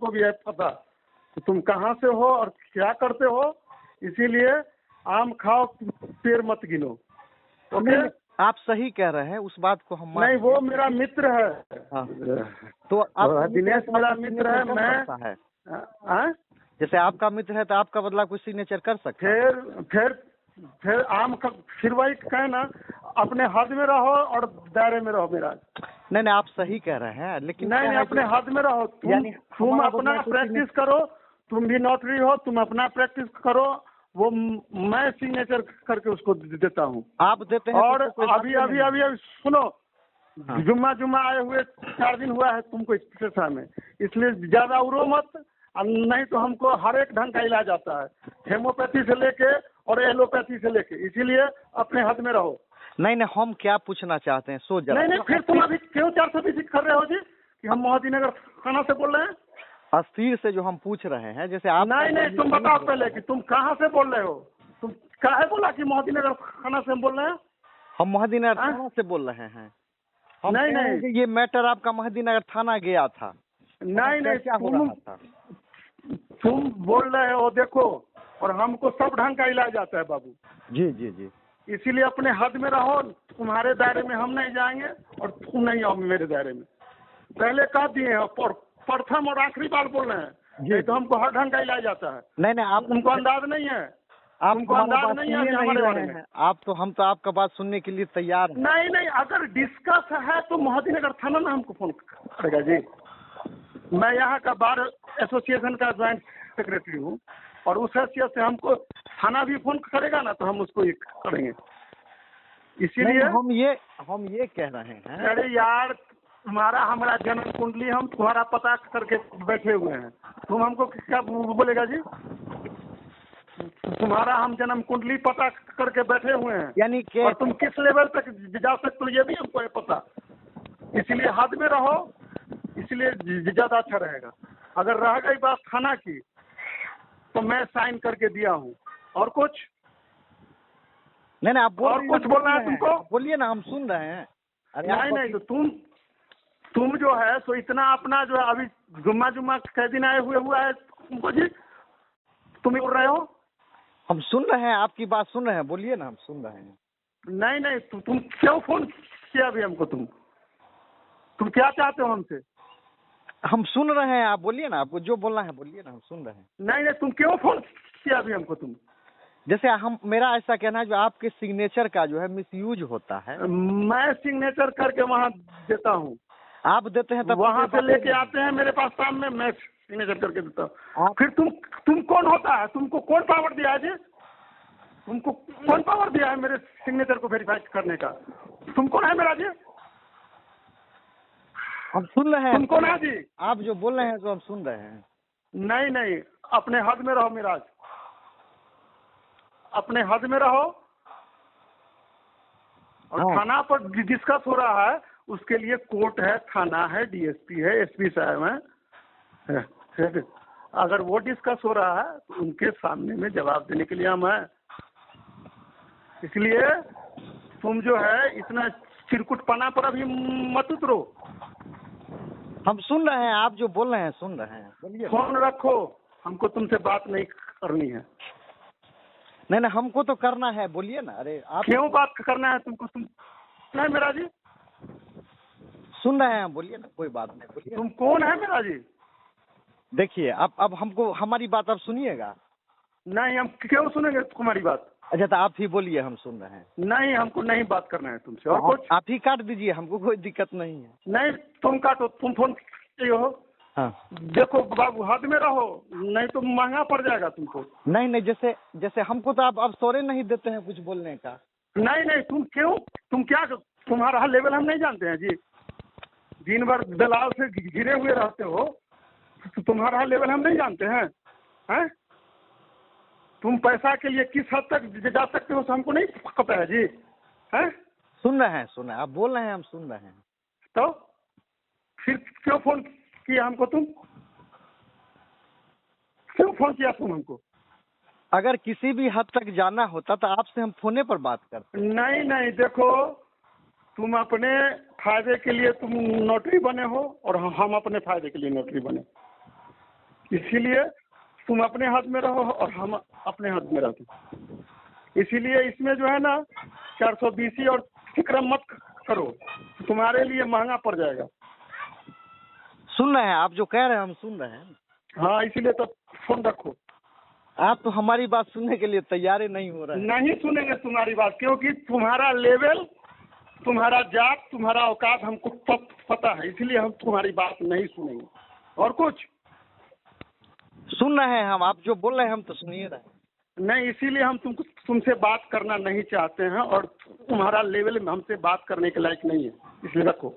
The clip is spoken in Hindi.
हमको भी है पता कि तुम कहाँ से हो और क्या करते हो। इसीलिए आम खाओ, पेड़ मत गिनो। ओके, आप सही कह रहे हैं, उस बात को हम नहीं, वो मेरा मित्र है। हाँ। तो आप दिनेश मेरा मित्र है। मैं जैसे आपका मित्र है तो आपका बदला कुछ सिग्नेचर कर सकते हैं। फिर आम का फिर वही कहे ना, अपने हद में रहो और दायरे में रहो मेरा। नहीं आप सही कह रहे हैं, लेकिन नहीं अपने हद में रहो। तुम अपना प्रैक्टिस करो, तुम भी नोटरी हो, तुम अपना प्रैक्टिस करो, वो मैं सिग्नेचर करके उसको देता हूँ। आप देते हैं और अभी सुनो, जुम्मा आए हुए 4 दिन हुआ है तुमको इस पेशा में, इसलिए ज्यादा उड़ो मत, नहीं तो हमको हर एक ढंग का इलाज आता है, हेमोपैथी से लेके और एलोपैथी से लेके, इसीलिए अपने हद में रहो। नहीं हम क्या पूछना चाहते हैं सो जरा। नहीं फिर तुम अभी क्यों 420 कर रहे हो जी कि हम मोहद्दीनगर थाना से बोल रहे हैं? अस्थिर से जो हम पूछ रहे हैं, जैसे आप नहीं तुम बताओ पहले कि तुम कहाँ से बोल रहे हो। तुम काहे बोला कि मोहद्दीनगर थाना से हम बोल रहे हैं? हम मोहद्दीनगर थाना से बोल रहे हैं। नहीं ये मैटर आपका मोहद्दीनगर थाना गया था। नहीं क्या हो रहा था? तुम बोल रहे हो देखो, और हमको सब ढंग का इलाज आता है बाबू। जी इसीलिए अपने हद में रहो, तुम्हारे दायरे में हम नहीं जाएंगे और तुम नहीं आओ मेरे दायरे में। पहले कह दिए हैं और प्रथम और आखिरी बार बोल रहे हैं जी, तो हमको हर ढंग का इलाज आता है। नहीं आप तुमको अंदाज नहीं है, आपको अंदाज नहीं है हमारे बारे में। आप तो हम तो आपका बात सुनने के लिए तैयार हैं। नहीं अगर डिस्कस है तो मोहद्दीनगर थाना ना हमको फोन करेगा जी। मैं यहाँ का बार एसोसिएशन का ज्वाइंट सेक्रेटरी हूँ, और उस हैसियत से हमको थाना भी फोन करेगा ना तो हम उसको ये करेंगे। इसीलिए हम ये कह रहे हैं, अरे यार तुम्हारा हमारा जन्म कुंडली हम तुम्हारा पता करके बैठे हुए हैं, तुम हमको क्या बोलेगा जी? तुम्हारा हम जन्म कुंडली पता करके बैठे हुए हैं, यानी कि और तुम किस लेवल तक जा सकते हो ये भी हमको है पता। इसलिए हद में रहो, इसलिए ज्यादा अच्छा रहेगा। अगर रह गई बात थाना की तो मैं साइन करके दिया हूँ, और कुछ नहीं आप और कुछ बोलना है तुमको? बोलिए ना, हम सुन रहे हैं। अरे नहीं तो तुम जो है सो इतना अपना जो है अभी जुम्मा कै दिन आए हुआ है तुमको जी, तुम बोल रहे हो। हम सुन रहे हैं, आपकी बात सुन रहे हैं, बोलिए ना, हम सुन रहे हैं। नहीं तुम क्यों फोन किया अभी हमको? तुम क्या चाहते हो हमसे? हम सुन रहे हैं, आप बोलिए ना, आपको जो बोलना है बोलिए ना, हम सुन रहे हैं। नहीं तुम क्यों फोन किया अभी हमको? जैसे मेरा ऐसा कहना है जो आपके सिग्नेचर का जो है मिसयूज होता है। मैं सिग्नेचर करके वहाँ देता हूँ, आप देते हैं तब वहाँ से लेके आते हैं मेरे पास सामने, मैं सिग्नेचर करके देता हूँ। फिर तुम कौन होता है? तुमको कौन पावर दिया है जी? तुमको कौन पावर दिया है मेरे सिग्नेचर को वेरीफाई करने का? तुम कौन है मेरा जी? हम सुन रहे हैं। तुम कौन है जी? आप जो बोल रहे हैं तो हम सुन रहे हैं। नहीं अपने हद में रहो मिराज, अपने हद में रहो। और थाना पर डिस्कस हो रहा है, उसके लिए कोर्ट है, थाना है, डीएसपी है, एसपी साहब है। अगर वो डिस्कस हो रहा है तो उनके सामने में जवाब देने के लिए हम हैं। इसलिए तुम जो है इतना चिरकुटपना पर अभी मत उतरो। हम सुन रहे हैं, आप जो बोल रहे हैं सुन रहे हैं, बोलिए। फोन रखो, हमको तुमसे बात नहीं करनी है। नहीं हमको तो करना है, बोलिए ना। अरे आप क्यों बात करना है तुमको? तुम नहीं मेरा जी, सुन रहे हैं, बोलिए ना, कोई बात नहीं, बोलिए। तुम कौन है मेरा जी? देखिए अब हमको हमारी बात आप सुनिएगा। नहीं हम क्यों सुनेंगे तुम्हारी बात? अच्छा तो आप ही बोलिए, हम सुन रहे हैं। नहीं हमको नहीं बात करना है तुमसे, और कुछ आप ही काट दीजिए, हमको कोई दिक्कत नहीं है। नहीं तुम काटो, तुम फोन किए हो। हाँ देखो बाबू हद में रहो, नहीं तो महंगा पड़ जाएगा तुमको। नहीं जैसे हमको तो आप अवसर नहीं देते हैं कुछ बोलने का। नहीं तुम क्या तुम्हारा लेवल हम नहीं जानते हैं जी। दिन भर दलाल से घिरे हुए रहते हो, तो तुम्हारा लेवल हम नहीं जानते हैं? तुम पैसा के लिए किस हद तक जा सकते हो हमको नहीं पता है जी। सुन रहे हैं, आप बोल रहे हैं, हम सुन रहे हैं। तो फिर क्यों फोन किया हमको? क्यों फोन किया तुम हमको? अगर किसी भी हद तक जाना होता तो आपसे हम फोने पर बात करते। नहीं देखो, तुम अपने फायदे के लिए तुम नौटरी बने हो, और हम अपने फायदे के लिए नौटरी बने। इसीलिए तुम अपने हाथ में रहो और हम अपने हाथ में रहते हैं। इसीलिए इसमें जो है ना 420 और फिक्र मत करो, तुम्हारे लिए महंगा पड़ जाएगा। सुन रहे हैं आप जो कह रहे हैं, हम सुन रहे हैं। हाँ, इसीलिए तो फोन रखो। आप तो हमारी बात सुनने के लिए तैयार ही नहीं हो रहे हैं। नहीं सुनेंगे तुम्हारी बात, क्योंकि तुम्हारा लेवल, तुम्हारा जात, तुम्हारा औकात हमको पता है, इसलिए हम तुम्हारी बात नहीं सुनेंगे। और कुछ सुन रहे हैं हम, आप जो बोल रहे हैं हम तो सुनिए रहे हैं। नहीं, इसीलिए हम तुमसे बात करना नहीं चाहते हैं, और तुम्हारा लेवल में हमसे बात करने के लायक नहीं है, इसलिए रखो।